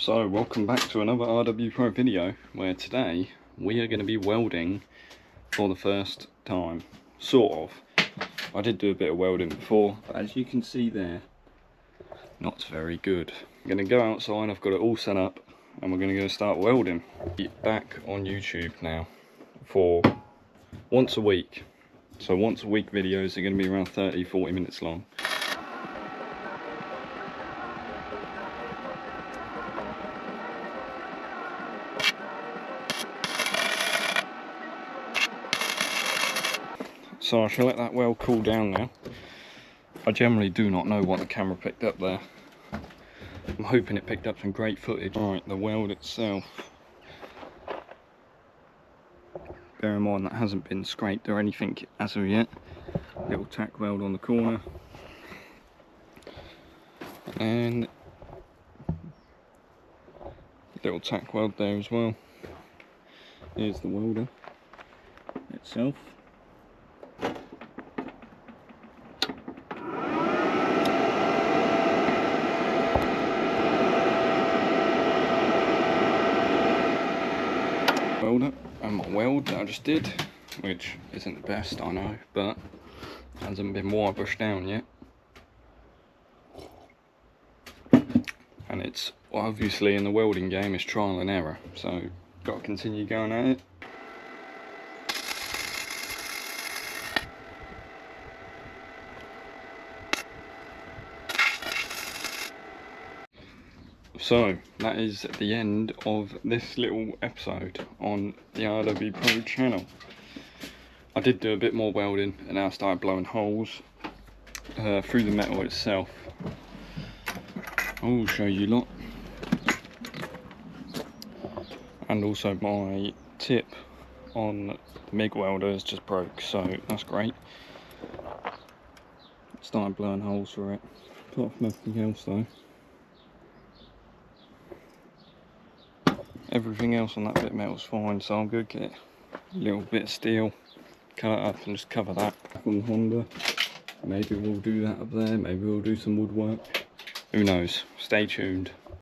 So welcome back to another RWpro video, where today we are going to be welding for the first time, sort of. I did do a bit of welding before, but as you can see there, not very good. I'm going to go outside, I've got it all set up, and we're going to go start welding. Back on YouTube now for once a week. So once a week videos are going to be around 30-40 minutes long. So I shall let that weld cool down now. I generally do not know what the camera picked up there. I'm hoping it picked up some great footage. Alright, the weld itself. Bear in mind that hasn't been scraped or anything as of yet. Little tack weld on the corner. And little tack weld there as well. Here's the welder itself. Welder and my weld that I just did, which isn't the best, I know, but hasn't been wire brushed down yet. And it's obviously, in the welding game, it's trial and error, so got to continue going at it. So that is the end of this little episode on the RWpro channel. I did do a bit more welding and now I started blowing holes through the metal itself. I will show you lot. And also my tip on the MIG welder has just broke, so that's great. Started blowing holes through it. Apart from nothing else though. Everything else on that bit of metal's fine, so I'm going to get a little bit of steel, cut it up and just cover that. On the Honda, maybe we'll do that up there, maybe we'll do some woodwork. Who knows? Stay tuned.